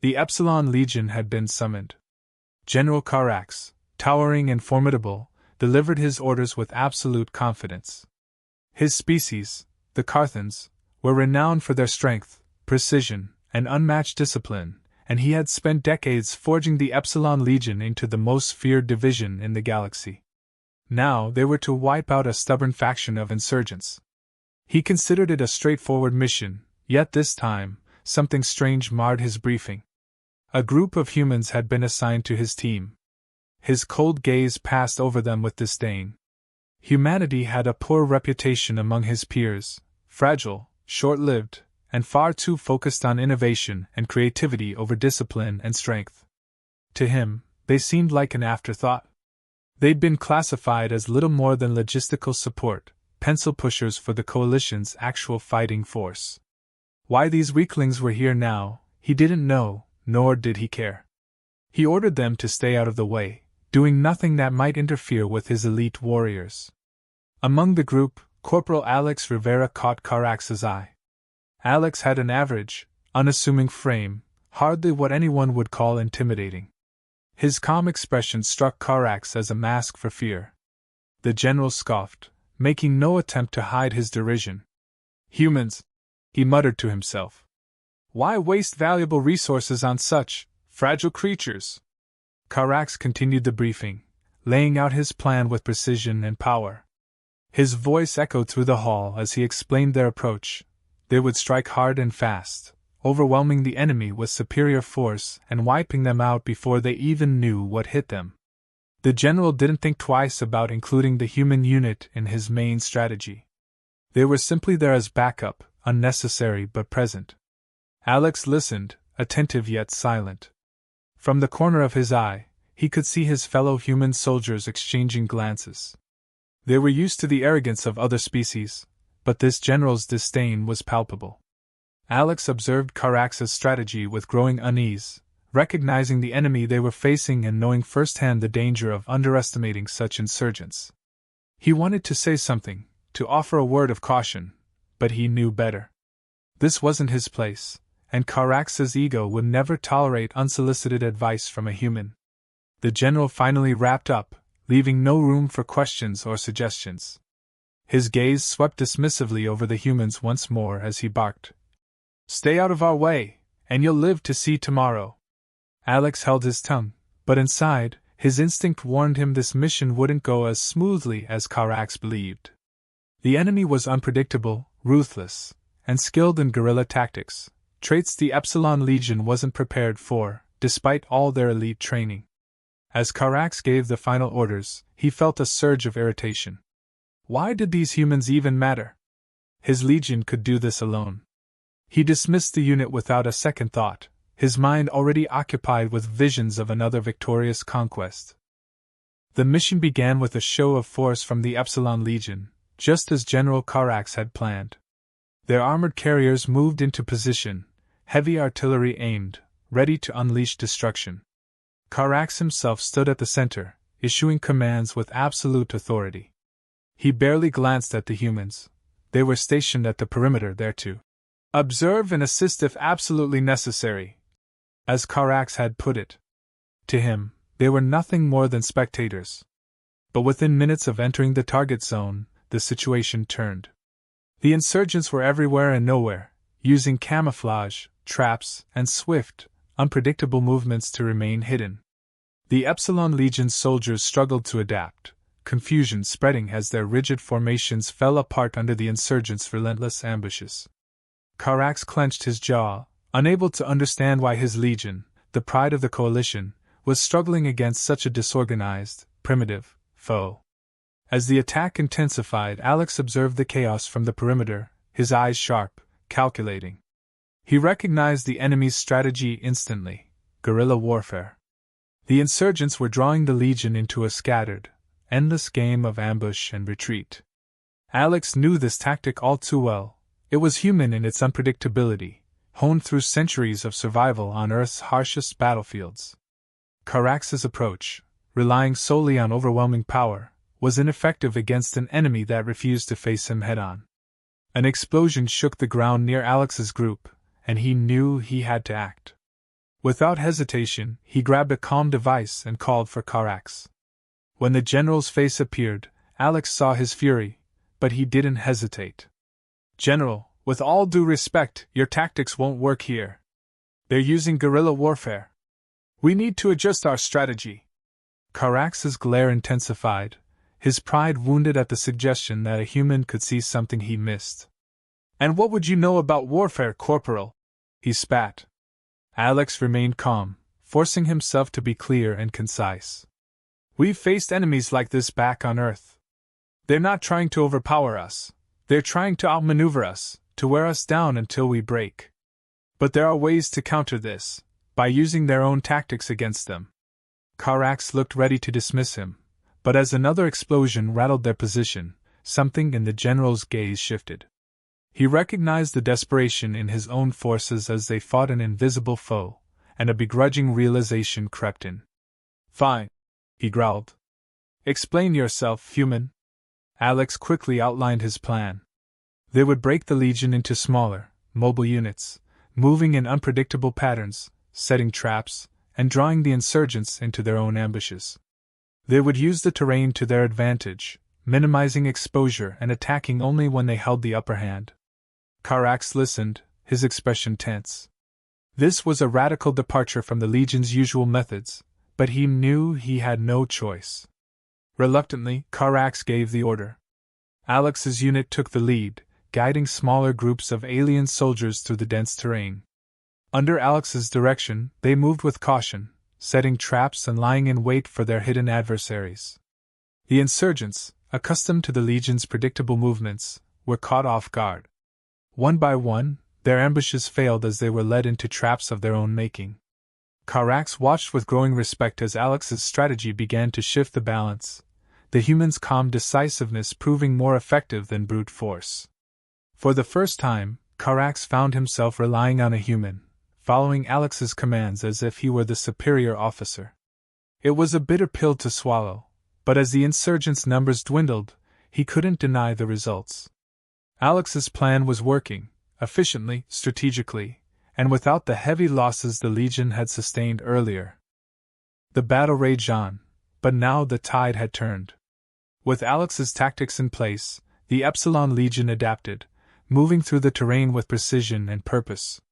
The Epsilon Legion had been summoned. General Carax, towering and formidable, delivered his orders with absolute confidence. His species, the Carthans, were renowned for their strength, precision, and unmatched discipline, and he had spent decades forging the Epsilon Legion into the most feared division in the galaxy. Now they were to wipe out a stubborn faction of insurgents. He considered it a straightforward mission, yet this time, something strange marred his briefing. A group of humans had been assigned to his team. His cold gaze passed over them with disdain. Humanity had a poor reputation among his peers, fragile, short-lived, and far too focused on innovation and creativity over discipline and strength. To him, they seemed like an afterthought. They'd been classified as little more than logistical support, pencil pushers for the coalition's actual fighting force. Why these weaklings were here now, he didn't know, nor did he care. He ordered them to stay out of the way, doing nothing that might interfere with his elite warriors. Among the group, Corporal Alex Rivera caught Carax's eye. Alex had an average, unassuming frame, hardly what anyone would call intimidating. His calm expression struck Carax as a mask for fear. The general scoffed, making no attempt to hide his derision. "Humans," he muttered to himself. "Why waste valuable resources on such fragile creatures?" Carax continued the briefing, laying out his plan with precision and power. His voice echoed through the hall as he explained their approach. They would strike hard and fast, overwhelming the enemy with superior force and wiping them out before they even knew what hit them. The general didn't think twice about including the human unit in his main strategy. They were simply there as backup, unnecessary but present. Alex listened, attentive yet silent. From the corner of his eye, he could see his fellow human soldiers exchanging glances. They were used to the arrogance of other species, but this general's disdain was palpable. Alex observed Carax's strategy with growing unease, recognizing the enemy they were facing and knowing firsthand the danger of underestimating such insurgents. He wanted to say something, to offer a word of caution, but he knew better. This wasn't his place, and Carax's ego would never tolerate unsolicited advice from a human. The general finally wrapped up, leaving no room for questions or suggestions. His gaze swept dismissively over the humans once more as he barked, "Stay out of our way, and you'll live to see tomorrow." Alex held his tongue, but inside, his instinct warned him this mission wouldn't go as smoothly as Carax believed. The enemy was unpredictable, ruthless, and skilled in guerrilla tactics, traits the Epsilon Legion wasn't prepared for, despite all their elite training. As Carax gave the final orders, he felt a surge of irritation. Why did these humans even matter? His legion could do this alone. He dismissed the unit without a second thought, his mind already occupied with visions of another victorious conquest. The mission began with a show of force from the Epsilon Legion, just as General Carax had planned. Their armored carriers moved into position, heavy artillery aimed, ready to unleash destruction. Carax himself stood at the center, issuing commands with absolute authority. He barely glanced at the humans. They were stationed at the perimeter there to observe and assist if absolutely necessary, as Carax had put it. To him, they were nothing more than spectators. But within minutes of entering the target zone, the situation turned. The insurgents were everywhere and nowhere, using camouflage, traps, and swift, unpredictable movements to remain hidden. The Epsilon Legion's soldiers struggled to adapt, confusion spreading as their rigid formations fell apart under the insurgents' relentless ambushes. Carax clenched his jaw, unable to understand why his legion, the pride of the coalition, was struggling against such a disorganized, primitive foe. As the attack intensified, Alex observed the chaos from the perimeter, his eyes sharp, calculating. He recognized the enemy's strategy instantly: guerrilla warfare. The insurgents were drawing the legion into a scattered, endless game of ambush and retreat. Alex knew this tactic all too well. It was human in its unpredictability, honed through centuries of survival on Earth's harshest battlefields. Carax's approach, relying solely on overwhelming power, was ineffective against an enemy that refused to face him head-on. An explosion shook the ground near Alex's group, and he knew he had to act. Without hesitation, he grabbed a comm device and called for Karax. When the general's face appeared, Alex saw his fury, but he didn't hesitate. "General, with all due respect, your tactics won't work here. They're using guerrilla warfare. We need to adjust our strategy." Karax's glare intensified, his pride wounded at the suggestion that a human could see something he missed. "And what would you know about warfare, Corporal?" he spat. Alex remained calm, forcing himself to be clear and concise. "We've faced enemies like this back on Earth. They're not trying to overpower us. They're trying to outmaneuver us, to wear us down until we break. But there are ways to counter this, by using their own tactics against them." Karax looked ready to dismiss him, but as another explosion rattled their position, something in the general's gaze shifted. He recognized the desperation in his own forces as they fought an invisible foe, and a begrudging realization crept in. "Fine," he growled. "Explain yourself, human." Alex quickly outlined his plan. They would break the Legion into smaller, mobile units, moving in unpredictable patterns, setting traps, and drawing the insurgents into their own ambushes. They would use the terrain to their advantage, minimizing exposure and attacking only when they held the upper hand. Karax listened, his expression tense. This was a radical departure from the Legion's usual methods, but he knew he had no choice. Reluctantly, Karax gave the order. Alex's unit took the lead, guiding smaller groups of alien soldiers through the dense terrain. Under Alex's direction, they moved with caution, setting traps and lying in wait for their hidden adversaries. The insurgents, accustomed to the Legion's predictable movements, were caught off guard. One by one, their ambushes failed as they were led into traps of their own making. Karax watched with growing respect as Alex's strategy began to shift the balance, the humans' calm decisiveness proving more effective than brute force. For the first time, Karax found himself relying on a human, following Alex's commands as if he were the superior officer. It was a bitter pill to swallow, but as the insurgents' numbers dwindled, he couldn't deny the results. Alex's plan was working, efficiently, strategically, and without the heavy losses the Legion had sustained earlier. The battle raged on, but now the tide had turned. With Alex's tactics in place, the Epsilon Legion adapted, moving through the terrain with precision and purpose.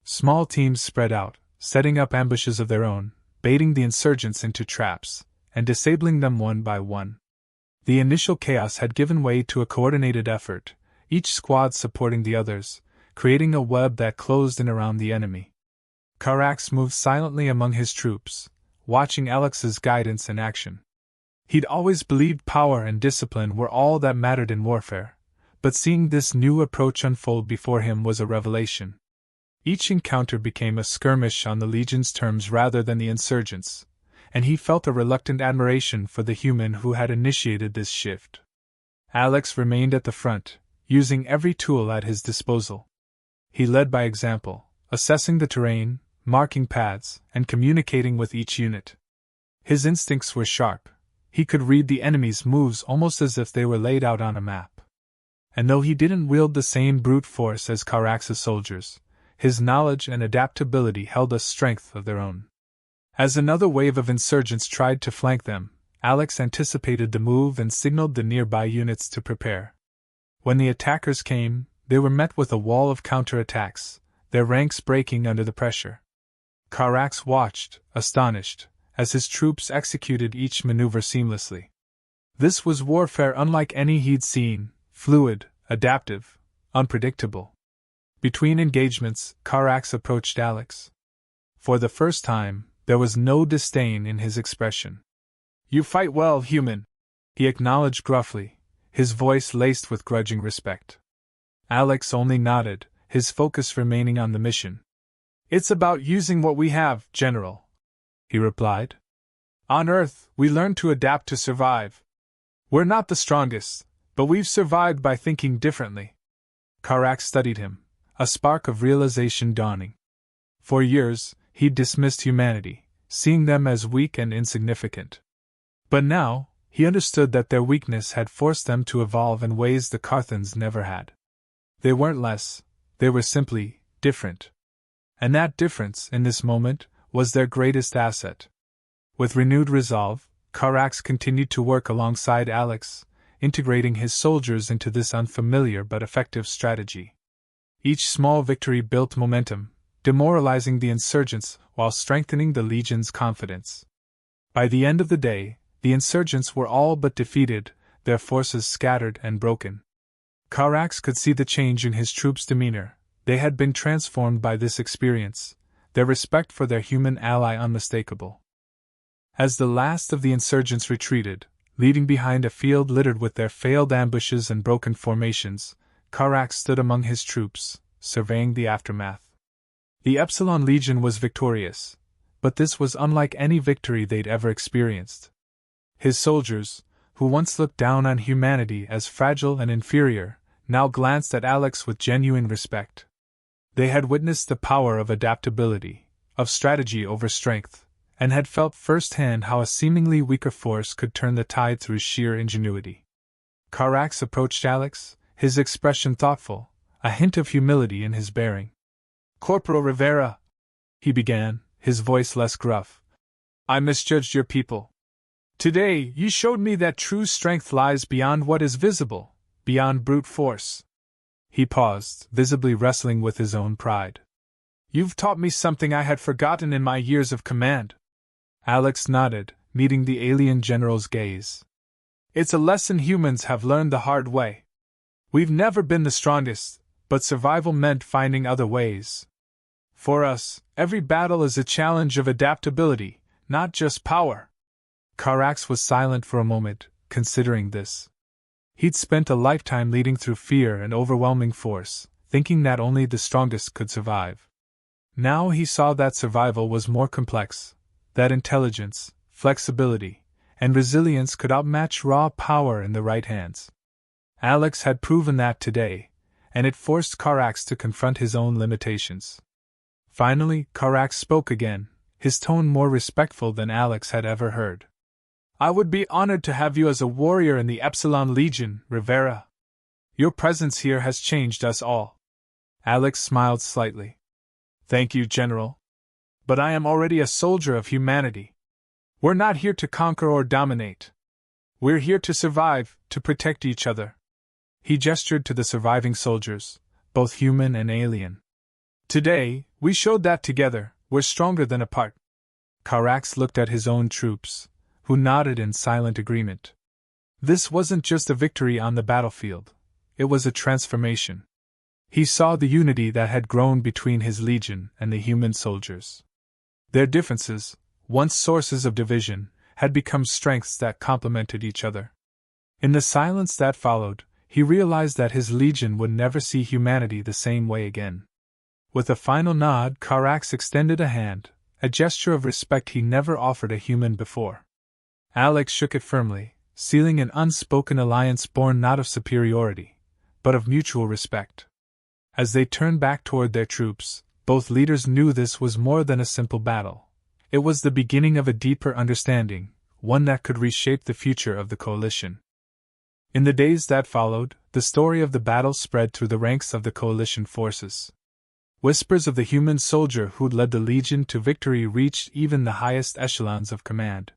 Small teams spread out, setting up ambushes of their own, baiting the insurgents into traps, and disabling them one by one. The initial chaos had given way to a coordinated effort, each squad supporting the others, creating a web that closed in around the enemy. Karax moved silently among his troops, watching Alex's guidance and action. He'd always believed power and discipline were all that mattered in warfare, but seeing this new approach unfold before him was a revelation. Each encounter became a skirmish on the Legion's terms rather than the insurgents', and he felt a reluctant admiration for the human who had initiated this shift. Alex remained at the front, using every tool at his disposal. He led by example, assessing the terrain, marking paths, and communicating with each unit. His instincts were sharp. He could read the enemy's moves almost as if they were laid out on a map. And though he didn't wield the same brute force as Karax's soldiers, his knowledge and adaptability held a strength of their own. As another wave of insurgents tried to flank them, Alex anticipated the move and signaled the nearby units to prepare. When the attackers came, they were met with a wall of counterattacks, their ranks breaking under the pressure. Karax watched, astonished, as his troops executed each maneuver seamlessly. This was warfare unlike any he'd seen, fluid, adaptive, unpredictable. Between engagements, Karax approached Alex. For the first time, there was no disdain in his expression. "You fight well, human," he acknowledged gruffly, his voice laced with grudging respect. Alex only nodded, his focus remaining on the mission. "It's about using what we have, General," he replied. "On Earth, we learn to adapt to survive. We're not the strongest, but we've survived by thinking differently." Karax studied him, a spark of realization dawning. For years, he'd dismissed humanity, seeing them as weak and insignificant. But now, he understood that their weakness had forced them to evolve in ways the Carthans never had. They weren't less, they were simply different. And that difference, in this moment, was their greatest asset. With renewed resolve, Karax continued to work alongside Alex, integrating his soldiers into this unfamiliar but effective strategy. Each small victory built momentum, demoralizing the insurgents while strengthening the legion's confidence. By the end of the day, the insurgents were all but defeated, their forces scattered and broken. Karax could see the change in his troops' demeanor. They had been transformed by this experience, their respect for their human ally unmistakable. As the last of the insurgents retreated, leaving behind a field littered with their failed ambushes and broken formations, Karax stood among his troops, surveying the aftermath. The Epsilon Legion was victorious, but this was unlike any victory they'd ever experienced. His soldiers, who once looked down on humanity as fragile and inferior, now glanced at Alex with genuine respect. They had witnessed the power of adaptability, of strategy over strength, and had felt firsthand how a seemingly weaker force could turn the tide through sheer ingenuity. Karax approached Alex, his expression thoughtful, a hint of humility in his bearing. "Corporal Rivera," he began, his voice less gruff, "I misjudged your people. Today, you showed me that true strength lies beyond what is visible, beyond brute force." He paused, visibly wrestling with his own pride. "You've taught me something I had forgotten in my years of command." Alex nodded, meeting the alien general's gaze. "It's a lesson humans have learned the hard way. We've never been the strongest, but survival meant finding other ways. For us, every battle is a challenge of adaptability, not just power." Karax was silent for a moment, considering this. He'd spent a lifetime leading through fear and overwhelming force, thinking that only the strongest could survive. Now he saw that survival was more complex, that intelligence, flexibility, and resilience could outmatch raw power in the right hands. Alex had proven that today, and it forced Karax to confront his own limitations. Finally, Karax spoke again, his tone more respectful than Alex had ever heard. "I would be honored to have you as a warrior in the Epsilon Legion, Rivera. Your presence here has changed us all." Alex smiled slightly. "Thank you, General. But I am already a soldier of humanity. We're not here to conquer or dominate. We're here to survive, to protect each other." He gestured to the surviving soldiers, both human and alien. "Today, we showed that together, we're stronger than apart." Karax looked at his own troops, who nodded in silent agreement. This wasn't just a victory on the battlefield, it was a transformation. He saw the unity that had grown between his legion and the human soldiers. Their differences, once sources of division, had become strengths that complemented each other. In the silence that followed, he realized that his legion would never see humanity the same way again. With a final nod, Karax extended a hand, a gesture of respect he never offered a human before. Alex shook it firmly, sealing an unspoken alliance born not of superiority, but of mutual respect. As they turned back toward their troops, both leaders knew this was more than a simple battle. It was the beginning of a deeper understanding, one that could reshape the future of the coalition. In the days that followed, the story of the battle spread through the ranks of the coalition forces. Whispers of the human soldier who'd led the legion to victory reached even the highest echelons of command.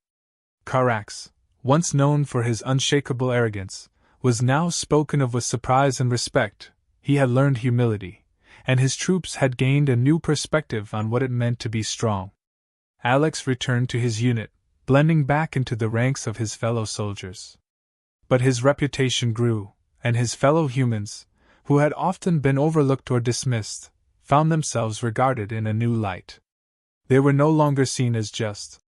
Karax, once known for his unshakable arrogance, was now spoken of with surprise and respect. He had learned humility, and his troops had gained a new perspective on what it meant to be strong. Alex returned to his unit, blending back into the ranks of his fellow soldiers. But his reputation grew, and his fellow humans, who had often been overlooked or dismissed, found themselves regarded in a new light. They were no longer seen as just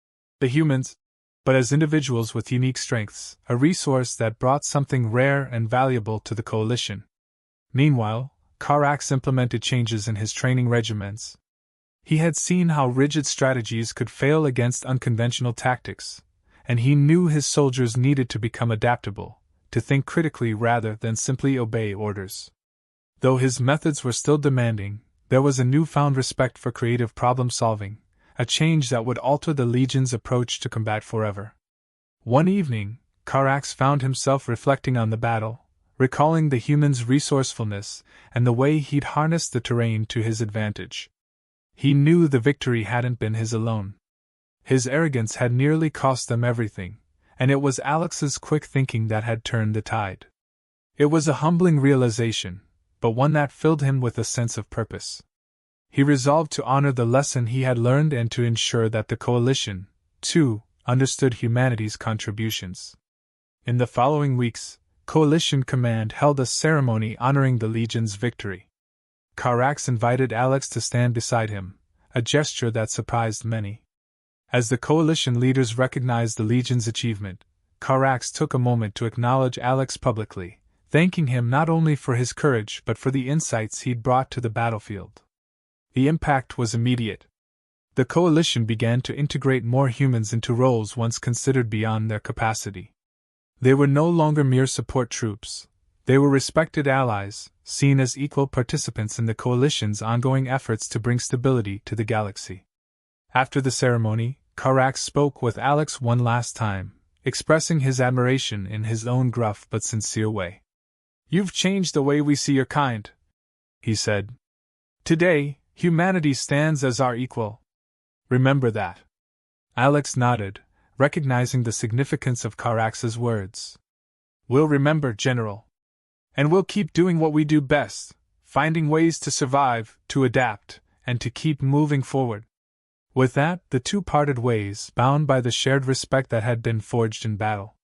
the humans, but as individuals with unique strengths, a resource that brought something rare and valuable to the coalition. Meanwhile, Karax implemented changes in his training regiments. He had seen how rigid strategies could fail against unconventional tactics, and he knew his soldiers needed to become adaptable, to think critically rather than simply obey orders. Though his methods were still demanding, there was a newfound respect for creative problem-solving, a change that would alter the Legion's approach to combat forever. One evening, Karax found himself reflecting on the battle, recalling the human's resourcefulness and the way he'd harnessed the terrain to his advantage. He knew the victory hadn't been his alone. His arrogance had nearly cost them everything, and it was Alex's quick thinking that had turned the tide. It was a humbling realization, but one that filled him with a sense of purpose. He resolved to honor the lesson he had learned and to ensure that the coalition, too, understood humanity's contributions. In the following weeks, Coalition Command held a ceremony honoring the Legion's victory. Carax invited Alex to stand beside him, a gesture that surprised many. As the coalition leaders recognized the Legion's achievement, Carax took a moment to acknowledge Alex publicly, thanking him not only for his courage but for the insights he'd brought to the battlefield. The impact was immediate. The coalition began to integrate more humans into roles once considered beyond their capacity. They were no longer mere support troops. They were respected allies, seen as equal participants in the coalition's ongoing efforts to bring stability to the galaxy. After the ceremony, Carax spoke with Alex one last time, expressing his admiration in his own gruff but sincere way. "You've changed the way we see your kind," he said. "Today, humanity stands as our equal. Remember that." Alex nodded, recognizing the significance of Carax's words. "We'll remember, General. And we'll keep doing what we do best, finding ways to survive, to adapt, and to keep moving forward." With that, the two parted ways, bound by the shared respect that had been forged in battle.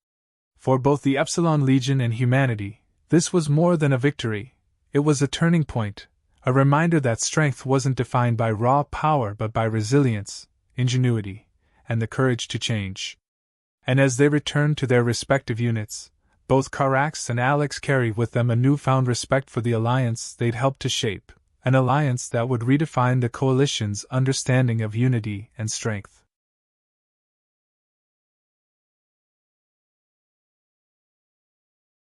For both the Epsilon Legion and humanity, this was more than a victory. It was a turning point, a reminder that strength wasn't defined by raw power but by resilience, ingenuity, and the courage to change. And as they returned to their respective units, both Carax and Alex carried with them a newfound respect for the alliance they'd helped to shape, an alliance that would redefine the coalition's understanding of unity and strength.